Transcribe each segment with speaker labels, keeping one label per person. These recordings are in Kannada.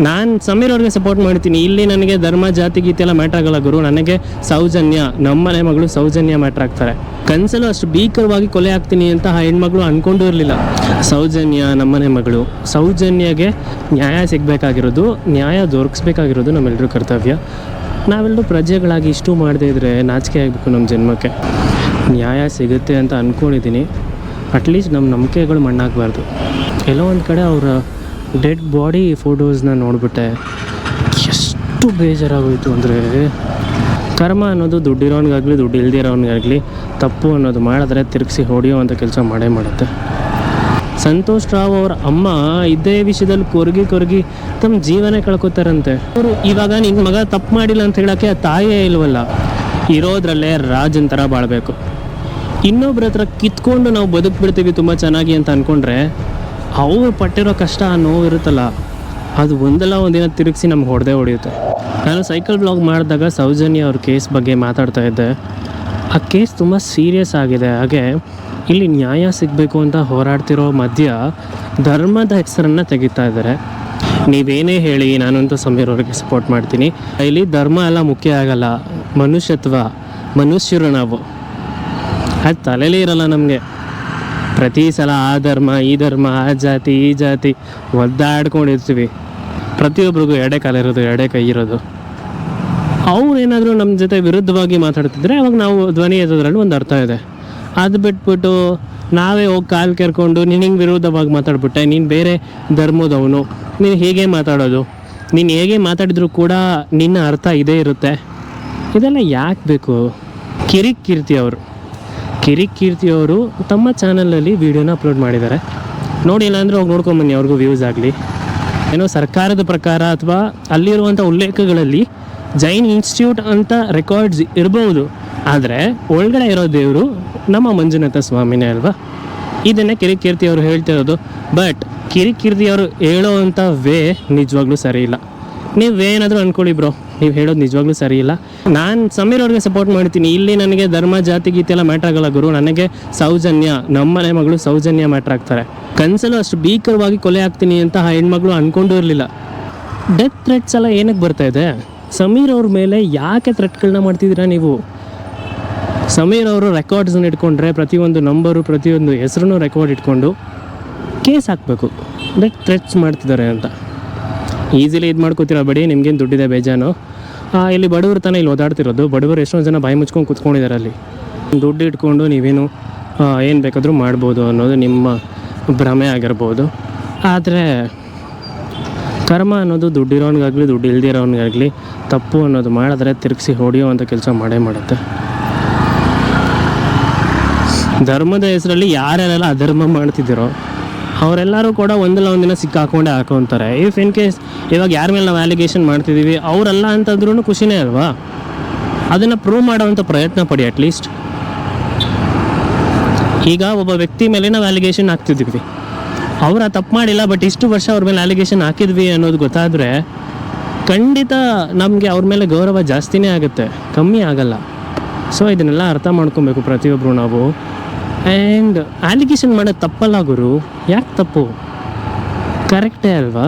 Speaker 1: ನಾನು ಸಮೀರ್ ಅವ್ರಿಗೆ ಸಪೋರ್ಟ್ ಮಾಡ್ತೀನಿ. ಇಲ್ಲಿ ನನಗೆ ಧರ್ಮ ಜಾತಿ ಗೀತೆ ಎಲ್ಲ ಮ್ಯಾಟ್ರ್ ಆಗಲ್ಲ ಗುರು. ನನಗೆ ಸೌಜನ್ಯ, ನಮ್ಮನೆ ಮಗಳು ಸೌಜನ್ಯ ಮ್ಯಾಟ್ರ್ ಆಗ್ತಾರೆ. ಕನಸಲ್ಲೂ ಅಷ್ಟು ಭೀಕರವಾಗಿ ಕೊಲೆ ಆಗ್ತೀನಿ ಅಂತ ಆ ಹೆಣ್ಮಗಳು ಅಂದ್ಕೊಂಡು ಇರಲಿಲ್ಲ. ಸೌಜನ್ಯ ನಮ್ಮನೆ ಮಗಳು, ಸೌಜನ್ಯಗೆ ನ್ಯಾಯ ಸಿಗಬೇಕಾಗಿರೋದು, ನ್ಯಾಯ ದೊರಕಿಸ್ಬೇಕಾಗಿರೋದು ನಮ್ಮೆಲ್ಲರೂ ಕರ್ತವ್ಯ. ನಾವೆಲ್ಲರೂ ಪ್ರಜೆಗಳಾಗಿ ಇಷ್ಟು ಮಾಡದೇ ಇದ್ದರೆ ನಾಚಿಕೆ ಆಗಬೇಕು ನಮ್ಮ ಜನ್ಮಕ್ಕೆ. ನ್ಯಾಯ ಸಿಗುತ್ತೆ ಅಂತ ಅಂದ್ಕೊಂಡಿದ್ದೀನಿ. ಅಟ್ಲೀಸ್ಟ್ ನಮ್ಮ ನಂಬಿಕೆಗಳು ಮಣ್ಣಾಗಬಾರ್ದು. ಎಲ್ಲೋ ಒಂದು ಕಡೆ ಅವರ ಡೆಡ್ ಬಾಡಿ ಫೋಟೋಸ್ನ ನೋಡಿಬಿಟ್ಟೆ ಎಷ್ಟು ಬೇಜಾರಾಗೋಯಿತು ಅಂದರೆ, ಕರ್ಮ ಅನ್ನೋದು ದುಡ್ಡಿರೋನಿಗಾಗಲಿ ದುಡ್ಡು ಇಲ್ದಿರೋನಿಗಾಗಲಿ ತಪ್ಪು ಅನ್ನೋದು ಮಾಡಿದ್ರೆ ತಿರುಗಿಸಿ ಹೊಡೆಯೋ ಅಂಥ ಕೆಲಸ ಮಾಡೇ ಮಾಡುತ್ತೆ. ಸಂತೋಷ್ ರಾವ್ ಅವ್ರ ಅಮ್ಮ ಇದೇ ವಿಷಯದಲ್ಲಿ ಕೊರಗಿ ತಮ್ಮ ಜೀವನ ಕಳ್ಕೊತಾರಂತೆ. ಅವರು ಇವಾಗ ನಿನ್ನ ಮಗ ತಪ್ಪು ಮಾಡಿಲ್ಲ ಅಂತ ಹೇಳೋಕ್ಕೆ ತಾಯೇ ಇಲ್ವಲ್ಲ. ಇರೋದ್ರಲ್ಲೇ ರಾಜನ್ ಥರ ಬಾಳಬೇಕು. ಇನ್ನೊಬ್ರ ಹತ್ರ ಕಿತ್ಕೊಂಡು ನಾವು ಬದುಕ್ಬಿಡ್ತೀವಿ ತುಂಬ ಚೆನ್ನಾಗಿ ಅಂತ ಅಂದ್ಕೊಂಡ್ರೆ ಅವ್ರು ಪಟ್ಟಿರೋ ಕಷ್ಟ ನೋವು ಇರುತ್ತಲ್ಲ, ಅದು ಒಂದಲ್ಲ ಒಂದಿನ ತಿರುಗಿಸಿ ನಮ್ಗೆ ಹೊಡೆಯುತ್ತೆ. ನಾನು ಸೈಕಲ್ ಬ್ಲಾಗ್ ಮಾಡಿದಾಗ ಸೌಜನ್ಯ ಅವ್ರ ಕೇಸ್ ಬಗ್ಗೆ ಮಾತಾಡ್ತಾ ಇದ್ದೆ. ಆ ಕೇಸ್ ತುಂಬ ಸೀರಿಯಸ್ ಆಗಿದೆ. ಹಾಗೆ ಇಲ್ಲಿ ನ್ಯಾಯ ಸಿಗಬೇಕು ಅಂತ ಹೋರಾಡ್ತಿರೋ ಮಧ್ಯ ಧರ್ಮದ ಹೆಸರನ್ನು ತೆಗಿತಾ ಇದ್ದಾರೆ. ನೀವೇನೇ ಹೇಳಿ, ನಾನಂತೂ ಸಮೀರ್ ಅವ್ರಿಗೆ ಸಪೋರ್ಟ್ ಮಾಡ್ತೀನಿ. ಇಲ್ಲಿ ಧರ್ಮ ಎಲ್ಲ ಮುಖ್ಯ ಆಗಲ್ಲ, ಮನುಷ್ಯತ್ವ, ಮನುಷ್ಯರು ನಾವು. ಅದು ತಲೆಯಲ್ಲೇ ಇರಲ್ಲ ನಮಗೆ. ಪ್ರತಿ ಸಲ ಆ ಧರ್ಮ ಈ ಧರ್ಮ, ಆ ಜಾತಿ ಈ ಜಾತಿ ಒದ್ದಾಡ್ಕೊಂಡಿರ್ತೀವಿ. ಪ್ರತಿಯೊಬ್ಬರಿಗೂ ಎರಡೇ ಕಾಲ ಇರೋದು, ಎರಡೇ ಕೈ ಇರೋದು. ಅವ್ರೇನಾದರೂ ನಮ್ಮ ಜೊತೆ ವಿರುದ್ಧವಾಗಿ ಮಾತಾಡ್ತಿದ್ರೆ ಅವಾಗ ನಾವು ಧ್ವನಿ ಎತ್ತೋದ್ರಲ್ಲಿ ಒಂದು ಅರ್ಥ ಇದೆ. ಅದು ಬಿಟ್ಬಿಟ್ಟು ನಾವೇ ಹೋಗಿ ಕಾಲು ಕೆರ್ಕೊಂಡು ನೀನು ಹಿಂಗೆ ವಿರೋಧವಾಗಿ ಮಾತಾಡ್ಬಿಟ್ಟೆ, ನೀನು ಬೇರೆ ಧರ್ಮದವನು, ನೀನು ಹೇಗೆ ಮಾತಾಡೋದು, ನೀನು ಹೇಗೆ ಮಾತಾಡಿದ್ರು ಕೂಡ ನಿನ್ನ ಅರ್ಥ ಇದೇ ಇರುತ್ತೆ. ಇದೆಲ್ಲ ಯಾಕೆ ಬೇಕು? ಕಿರಿಕ್ ಕೀರ್ತಿ ಅವರು ತಮ್ಮ ಚಾನಲಲ್ಲಿ ವೀಡಿಯೋನ ಅಪ್ಲೋಡ್ ಮಾಡಿದ್ದಾರೆ. ನೋಡಿಲ್ಲ ಅಂದರೆ ಹೋಗಿ ನೋಡ್ಕೊಂಬನ್ನಿ, ಅವ್ರಿಗೂ ವ್ಯೂಸ್ ಆಗಲಿ. ಏನೋ ಸರ್ಕಾರದ ಪ್ರಕಾರ ಅಥವಾ ಅಲ್ಲಿರುವಂಥ ಉಲ್ಲೇಖಗಳಲ್ಲಿ ಜೈನ್ ಇನ್ಸ್ಟಿಟ್ಯೂಟ್ ಅಂತ ರೆಕಾರ್ಡ್ಸ್ ಇರ್ಬೋದು, ಆದರೆ ಒಳಗಡೆ ಇರೋ ದೇವರು ನಮ್ಮ ಮಂಜುನಾಥ ಸ್ವಾಮಿನೇ ಅಲ್ವಾ. ಇದನ್ನೇ ಕಿರಿಕ್ ಅವರು ಹೇಳ್ತಿರೋದು. ಬಟ್ ಕಿರಿಕ್ ಅವರು ಹೇಳೋ ಅಂಥ ವೇ ನಿಜವಾಗ್ಲೂ ಸರಿ ಇಲ್ಲ. ನೀವು ಏನಾದರೂ ಅಂದ್ಕೊಳ್ಳಿ ಬ್ರೋ, ನೀವು ಹೇಳೋದು ನಿಜವಾಗ್ಲೂ ಸರಿ ಇಲ್ಲ. ನಾನು ಸಮೀರ್ ಅವ್ರಿಗೆ ಸಪೋರ್ಟ್ ಮಾಡ್ತೀನಿ. ಇಲ್ಲಿ ನನಗೆ ಧರ್ಮ ಜಾತಿ ಗೀತೆ ಎಲ್ಲ ಮ್ಯಾಟ್ರ್ ಆಗಲ್ಲ ಗುರು. ನನಗೆ ಸೌಜನ್ಯ, ನಮ್ಮನೆ ಮಗಳು ಸೌಜನ್ಯ ಮ್ಯಾಟ್ರ್ ಆಗ್ತಾರೆ. ಕನಸಲ್ಲೂ ಅಷ್ಟು ಭೀಕರವಾಗಿ ಕೊಲೆ ಆಗ್ತೀನಿ ಅಂತ ಆ ಹೆಣ್ಮಗಳು ಅಂದ್ಕೊಂಡು ಇರಲಿಲ್ಲ. ಡೆತ್ ಥ್ರೆಟ್ಸ್ ಎಲ್ಲ ಏನಕ್ಕೆ ಬರ್ತಾ ಇದೆ? ಸಮೀರ್ ಅವ್ರ ಮೇಲೆ ಯಾಕೆ ಥ್ರೆಟ್ಗಳನ್ನ ಮಾಡ್ತಿದ್ದೀರಾ ನೀವು? ಸಮೀರ್ ಅವರು ರೆಕಾರ್ಡ್ಸನ್ನು ಇಟ್ಕೊಂಡ್ರೆ ಪ್ರತಿಯೊಂದು ನಂಬರು, ಪ್ರತಿಯೊಂದು ಹೆಸರನ್ನು ರೆಕಾರ್ಡ್ ಇಟ್ಕೊಂಡು ಕೇಸ್ ಹಾಕಬೇಕು. ಡೆತ್ ಥ್ರೆಟ್ಸ್ ಮಾಡ್ತಿದ್ದಾರೆ ಅಂತ ಈಸಿಲಿ ಇದು ಮಾಡ್ಕೋತಿರೋ ಬಡಿ. ನಿಮ್ಗೇನು ದುಡ್ಡಿದೆ ಬೇಜಾನು? ಇಲ್ಲಿ ಬಡವರು ತಾನೇ ಇಲ್ಲಿ ಓದಾಡ್ತಿರೋದು. ಬಡವರು ಎಷ್ಟೊಂದು ಜನ ಬಾಯಿ ಮುಚ್ಕೊಂಡು ಕೂತ್ಕೊಂಡಿದ್ದಾರೆ. ಅಲ್ಲಿ ದುಡ್ಡು ಇಟ್ಕೊಂಡು ನೀವೇನು ಏನು ಬೇಕಾದರೂ ಮಾಡ್ಬೋದು ಅನ್ನೋದು ನಿಮ್ಮ ಭ್ರಮೆ ಆಗಿರ್ಬೋದು. ಆದರೆ ಕರ್ಮ ಅನ್ನೋದು ದುಡ್ಡಿರೋನಿಗಾಗಲಿ ದುಡ್ಡು ಇಲ್ದಿರೋನಿಗಾಗಲಿ ತಪ್ಪು ಅನ್ನೋದು ಮಾಡಿದ್ರೆ ತಿರುಗಿಸಿ ಹೊಡೆಯೋ ಅಂಥ ಕೆಲಸ ಮಾಡೇ ಮಾಡುತ್ತೆ. ಧರ್ಮದ ಹೆಸರಲ್ಲಿ ಯಾರ್ಯಾರೆಲ್ಲ ಅಧರ್ಮ ಮಾಡ್ತಿದ್ದೀರೋ ಅವರೆಲ್ಲರೂ ಕೂಡ ಒಂದಲ್ಲ ಒಂದಿನ ಸಿಕ್ಕಾಕೊಂಡೇ ಹಾಕೊತಾರೆ. ಇಫ್ ಇನ್ ಕೇಸ್ ಇವಾಗ ಯಾರ ಮೇಲೆ ನಾವು ಅಲಿಗೇಷನ್ ಮಾಡ್ತಿದ್ದೀವಿ ಅವರಲ್ಲ ಅಂತಂದ್ರೂ ಖುಷಿನೇ ಅಲ್ವಾ? ಅದನ್ನು ಪ್ರೂವ್ ಮಾಡೋವಂಥ ಪ್ರಯತ್ನ ಪಡಿ ಅಟ್ಲೀಸ್ಟ್. ಈಗ ಒಬ್ಬ ವ್ಯಕ್ತಿ ಮೇಲೆ ನಾವು ಅಲಿಗೇಷನ್ ಹಾಕ್ತಿದ್ವಿ, ಅವ್ರು ತಪ್ಪು ಮಾಡಿಲ್ಲ, ಬಟ್ ಇಷ್ಟು ವರ್ಷ ಅವ್ರ ಮೇಲೆ ಅಲಿಗೇಷನ್ ಹಾಕಿದ್ವಿ ಅನ್ನೋದು ಗೊತ್ತಾದರೆ ಖಂಡಿತ ನಮಗೆ ಅವ್ರ ಮೇಲೆ ಗೌರವ ಜಾಸ್ತಿನೇ ಆಗುತ್ತೆ, ಕಮ್ಮಿ ಆಗಲ್ಲ. ಸೊ ಇದನ್ನೆಲ್ಲ ಅರ್ಥ ಮಾಡ್ಕೊಬೇಕು ಪ್ರತಿಯೊಬ್ಬರು ನಾವು. ಆ್ಯಂಡ್ ಅಲಿಗೇಷನ್ ಮಾಡೋದು ತಪ್ಪಲ್ಲ ಗುರು. ಯಾಕೆ ತಪ್ಪು? ಕರೆಕ್ಟೇ ಅಲ್ವಾ?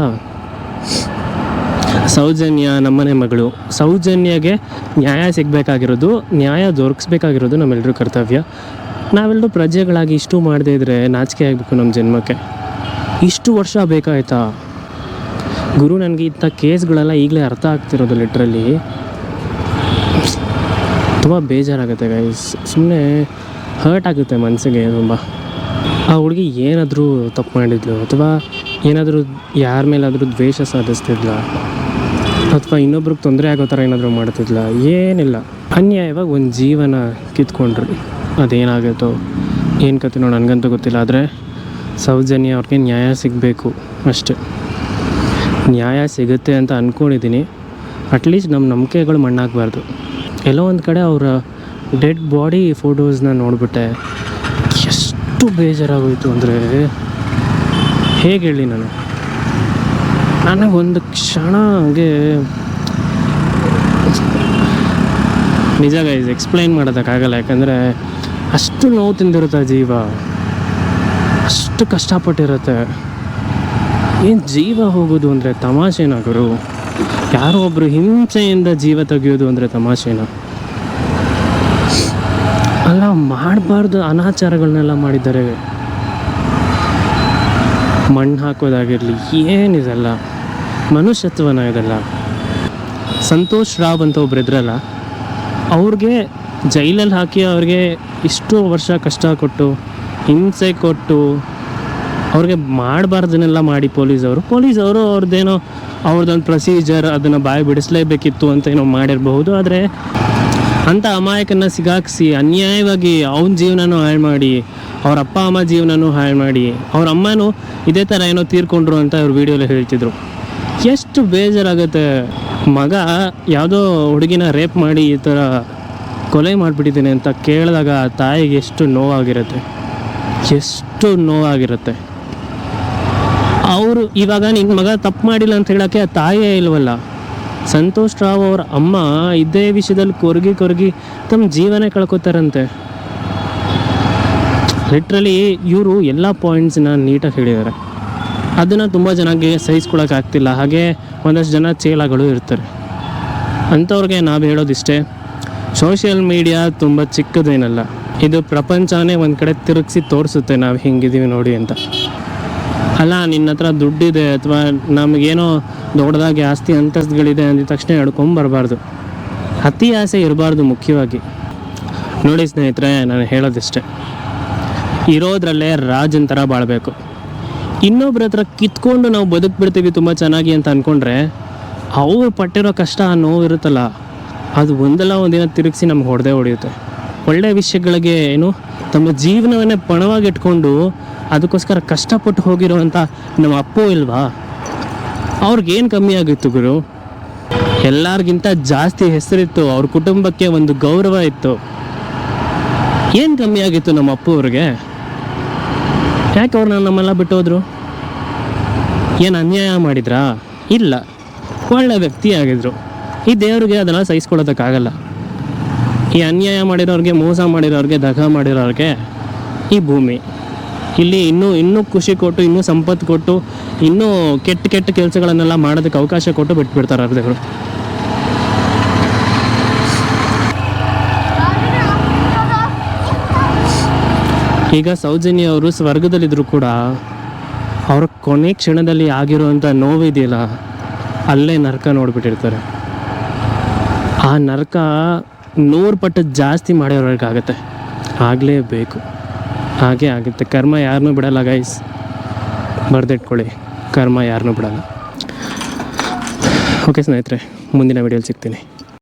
Speaker 1: ಸೌಜನ್ಯ ನಮ್ಮನೆ ಮಗಳು, ಸೌಜನ್ಯಗೆ ನ್ಯಾಯ ಸಿಗಬೇಕಾಗಿರೋದು, ನ್ಯಾಯ ದೊರಕಿಸ್ಬೇಕಾಗಿರೋದು ನಮ್ಮೆಲ್ಲರೂ ಕರ್ತವ್ಯ. ನಾವೆಲ್ಲರೂ ಪ್ರಜೆಗಳಾಗಿ ಇಷ್ಟು ಮಾಡದೇ ಇದ್ದರೆ ನಾಚಿಕೆ ಆಗಬೇಕು ನಮ್ಮ ಜನ್ಮಕ್ಕೆ. ಇಷ್ಟು ವರ್ಷ ಬೇಕಾಯ್ತಾ ಗುರು? ನನಗೆ ಇಂಥ ಕೇಸ್ಗಳೆಲ್ಲ ಈಗಲೇ ಅರ್ಥ ಆಗ್ತಿರೋದು. ಲಿಟ್ರಲಿ ತುಂಬ ಬೇಜಾರಾಗುತ್ತೆ ಗೈಸ್. ಸುಮ್ಮನೆ ಹರ್ಟ್ ಆಗುತ್ತೆ ಮನಸ್ಸಿಗೆ ತುಂಬ. ಆ ಹುಡುಗಿ ಏನಾದರೂ ತಪ್ಪು ಮಾಡಿದ್ಲು ಅಥವಾ ಏನಾದರೂ ಯಾರ ಮೇಲಾದರೂ ದ್ವೇಷ ಸಾಧಿಸ್ತಿದ್ಲ ಅಥವಾ ಇನ್ನೊಬ್ರಿಗೆ ತೊಂದರೆ ಆಗೋ ಥರ ಏನಾದರೂ ಮಾಡ್ತಿದ್ಲ? ಏನಿಲ್ಲ. ಅನ್ಯಾಯವಾಗಿ ಒಂದು ಜೀವನ ಕಿತ್ಕೊಂಡ್ರಿ. ಅದೇನಾಗುತ್ತೋ ಏನು ಕತೆನೋ ನನಗಂತೂ ಗೊತ್ತಿಲ್ಲ. ಆದರೆ ಸೌಜನ್ಯ ಅವ್ರಿಗೆ ನ್ಯಾಯ ಸಿಗಬೇಕು ಅಷ್ಟೆ. ನ್ಯಾಯ ಸಿಗುತ್ತೆ ಅಂತ ಅಂದ್ಕೊಂಡಿದ್ದೀನಿ. ಅಟ್ಲೀಸ್ಟ್ ನಮ್ಮ ನಂಬಿಕೆಗಳು ಮಣ್ಣಾಗಬಾರ್ದು. ಎಲ್ಲೋ ಒಂದು ಕಡೆ ಅವರ ಡೆಡ್ ಬಾಡಿ ಫೋಟೋಸ್ನ ನೋಡಿಬಿಟ್ಟೆ ಎಷ್ಟು ಬೇಜಾರಾಗೋಯಿತು ಅಂದರೆ ಹೇಗೆ ಹೇಳಿ ನನಗೊಂದು ಕ್ಷಣ ಹಂಗೆ ನಿಜ ಗೈಸ್ ಎಕ್ಸ್ಪ್ಲೈನ್ ಮಾಡೋದಕ್ಕಾಗಲ್ಲ. ಯಾಕಂದರೆ ಅಷ್ಟು ನೋವು ತಿಂದಿರುತ್ತೆ ಜೀವ, ಅಷ್ಟು ಕಷ್ಟಪಟ್ಟಿರುತ್ತೆ. ಏನು ಜೀವ ಹೋಗೋದು ಅಂದರೆ ತಮಾಷೆನಾ ಗುರು? ಯಾರೋ ಒಬ್ಬರು ಹಿಂಸೆಯಿಂದ ಜೀವ ತೆಗೆಯೋದು ಅಂದರೆ ತಮಾಷೆನಾ? ಅಲ್ಲ, ಮಾಡಬಾರ್ದು ಅನಾಚಾರಗಳನ್ನೆಲ್ಲ ಮಾಡಿದ್ದಾರೆ. ಮಣ್ಣು ಹಾಕೋದಾಗಿರಲಿ, ಏನಿದೆಲ್ಲ ಮನುಷ್ಯತ್ವನ ಇದೆಲ್ಲ. ಸಂತೋಷ್ ರಾವ್ ಅಂತ ಒಬ್ರು ಇದ್ರಲ್ಲ, ಅವ್ರಿಗೆ ಜೈಲಲ್ಲಿ ಹಾಕಿ ಅವ್ರಿಗೆ ಇಷ್ಟು ವರ್ಷ ಕಷ್ಟ ಕೊಟ್ಟು ಹಿಂಸೆ ಕೊಟ್ಟು ಅವ್ರಿಗೆ ಮಾಡಬಾರ್ದನ್ನೆಲ್ಲ ಮಾಡಿ ಪೊಲೀಸವರು ಅವ್ರದ್ದೇನೋ ಅವ್ರದ್ದೊಂದು ಪ್ರೊಸೀಜರ್, ಅದನ್ನು ಬಾಯಿ ಬಿಡಿಸ್ಲೇಬೇಕಿತ್ತು ಅಂತ ಏನೋ ಮಾಡಿರಬಹುದು. ಆದರೆ ಅಂಥ ಅಮಾಯಕನ ಸಿಗಾಕ್ಸಿ ಅನ್ಯಾಯವಾಗಿ ಅವನ ಜೀವನನೂ ಹಾಳು ಮಾಡಿ, ಅವ್ರ ಅಪ್ಪ ಅಮ್ಮ ಜೀವನನೂ ಹಾಳು ಮಾಡಿ, ಅವ್ರ ಅಮ್ಮನೂ ಇದೇ ಥರ ಏನೋ ತೀರ್ಕೊಂಡ್ರು ಅಂತ ಅವ್ರ ವೀಡಿಯೋಲಿ ಹೇಳ್ತಿದ್ರು. ಎಷ್ಟು ಬೇಜಾರಾಗುತ್ತೆ. ಮಗ ಯಾವುದೋ ಹುಡುಗಿನ ರೇಪ್ ಮಾಡಿ ಈ ಥರ ಕೊಲೆ ಮಾಡಿಬಿಟ್ಟಿದ್ದೀನಿ ಅಂತ ಕೇಳಿದಾಗ ಆ ತಾಯಿಗೆ ಎಷ್ಟು ನೋವಾಗಿರುತ್ತೆ. ಅವರು ಇವಾಗ ನಿನ್ನ ಮಗ ತಪ್ಪು ಮಾಡಿಲ್ಲ ಅಂತ ಹೇಳೋಕ್ಕೆ ಆ ತಾಯಿಯೇ ಇಲ್ವಲ್ಲ. ಸಂತೋಷ್ ರಾವ್ ಅವ್ರ ಅಮ್ಮ ಇದೇ ವಿಷಯದಲ್ಲಿ ಕೊರಗಿ ತಮ್ಮ ಜೀವನ ಕಳ್ಕೊತಾರಂತೆ. ಲಿಟ್ರಲಿ ಇವರು ಎಲ್ಲ ಪಾಯಿಂಟ್ಸನ್ನ ನೀಟಾಗಿ ಹೇಳಿದ್ದಾರೆ. ಅದನ್ನು ತುಂಬ ಜನಕ್ಕೆ ಸಹಿಸ್ಕೊಳಕ್ಕಾಗ್ತಿಲ್ಲ. ಹಾಗೆ ಒಂದಷ್ಟು ಜನ ಚೇಲಾಗಳು ಇರ್ತಾರೆ. ಅಂಥವ್ರಿಗೆ ನಾವು ಹೇಳೋದಿಷ್ಟೇ, ಸೋಷಿಯಲ್ ಮೀಡಿಯಾ ತುಂಬ ಚಿಕ್ಕದೇನಲ್ಲ. ಇದು ಪ್ರಪಂಚನೇ ಒಂದು ಕಡೆ ತಿರುಗಿಸಿ ತೋರಿಸುತ್ತೆ ನಾವು ಹಿಂಗಿದ್ದೀವಿ ನೋಡಿ ಅಂತ. ಅಲ್ಲ, ನಿನ್ನ ಹತ್ರ ದುಡ್ಡಿದೆ ಅಥವಾ ನಮಗೇನೋ ದೊಡ್ಡದಾಗಿ ಆಸ್ತಿ ಅಂತಸ್ತುಗಳಿದೆ ಅಂದ ತಕ್ಷಣ ಹೇಳ್ಕೊಂಬರ್ಬಾರ್ದು. ಅತಿ ಆಸೆ ಇರಬಾರ್ದು ಮುಖ್ಯವಾಗಿ. ನೋಡಿ ಸ್ನೇಹಿತರೆ, ನಾನು ಹೇಳೋದಿಷ್ಟೇ, ಇರೋದ್ರಲ್ಲೇ ರಾಜನ ಥರ ಬಾಳಬೇಕು. ಇನ್ನೊಬ್ರ ಹತ್ರ ಕಿತ್ಕೊಂಡು ನಾವು ಬದುಕ್ಬಿಡ್ತೀವಿ ತುಂಬ ಚೆನ್ನಾಗಿ ಅಂತ ಅಂದ್ಕೊಂಡ್ರೆ, ಅವ್ರು ಪಟ್ಟಿರೋ ಕಷ್ಟ ನೋವು ಇರುತ್ತಲ್ಲ, ಅದು ಒಂದಲ್ಲ ಒಂದಿನ ತಿರುಗಿಸಿ ನಮ್ಗೆ ಹೊಡೆಯುತ್ತೆ. ಒಳ್ಳೆಯ ವಿಷಯಗಳಿಗೆ ತಮ್ಮ ಜೀವನವನ್ನೇ ಪಣವಾಗಿಟ್ಕೊಂಡು ಅದಕ್ಕೋಸ್ಕರ ಕಷ್ಟಪಟ್ಟು ಹೋಗಿರೋವಂಥ ನಮ್ಮ ಅಪ್ಪು ಇಲ್ವಾ, ಅವ್ರಿಗೇನು ಕಮ್ಮಿ ಆಗಿತ್ತು ಗುರು? ಎಲ್ಲರಿಗಿಂತ ಜಾಸ್ತಿ ಹೆಸರಿತ್ತು, ಅವ್ರ ಕುಟುಂಬಕ್ಕೆ ಒಂದು ಗೌರವ ಇತ್ತು. ಏನು ಕಮ್ಮಿ ಆಗಿತ್ತು ನಮ್ಮ ಅಪ್ಪು ಅವ್ರಿಗೆ? ಯಾಕೆ ಅವ್ರನ್ನ ನಮ್ಮೆಲ್ಲ ಬಿಟ್ಟೋದ್ರು? ಏನು ಅನ್ಯಾಯ ಮಾಡಿದ್ರಾ? ಇಲ್ಲ, ಒಳ್ಳೆ ವ್ಯಕ್ತಿ ಆಗಿದ್ರು. ಈ ದೇವ್ರಿಗೆ ಅದನ್ನು ಸಹಿಸ್ಕೊಳ್ಳೋದಕ್ಕಾಗಲ್ಲ. ಈ ಅನ್ಯಾಯ ಮಾಡಿರೋರಿಗೆ, ಮೋಸ ಮಾಡಿರೋರಿಗೆ, ದಗ ಮಾಡಿರೋರಿಗೆ ಈ ಭೂಮಿ ಇಲ್ಲಿ ಇನ್ನೂ ಖುಷಿ ಕೊಟ್ಟು, ಇನ್ನೂ ಸಂಪತ್ತು ಕೊಟ್ಟು, ಇನ್ನೂ ಕೆಟ್ಟ ಕೆಲಸಗಳನ್ನೆಲ್ಲ ಮಾಡೋದಕ್ಕೆ ಅವಕಾಶ ಕೊಟ್ಟು ಬಿಟ್ಬಿಡ್ತಾರೆ ದೇವರು. ಈಗ ಸೌಜನ್ಯ ಅವರು ಸ್ವರ್ಗದಲ್ಲಿದ್ದರೂ ಕೂಡ ಅವ್ರ ಕೊನೆ ಕ್ಷಣದಲ್ಲಿ ಆಗಿರುವಂಥ ನೋವಿದೆಯಲ್ಲ, ಅಲ್ಲೇ ನರಕ ನೋಡಿಬಿಟ್ಟಿರ್ತಾರೆ. ಆ ನರಕ 100 ಪಟ್ಟು ಜಾಸ್ತಿ ಮಾಡೋರ್ಗಾಗತ್ತೆ. ಆಗಲೇಬೇಕು, ಹಾಗೆ ಆಗುತ್ತೆ. ಕರ್ಮ ಯಾರನ್ನೂ ಬಿಡಲ್ಲ ಗೈಸ್, ಬರೆದಿಟ್ಕೊಳ್ಳಿ, ಕರ್ಮ ಯಾರನ್ನೂ ಬಿಡಲ್ಲ. ಓಕೆ ಸ್ನೇಹಿತರೆ, ಮುಂದಿನ ವಿಡಿಯೋಲಿ ಸಿಗ್ತೀನಿ.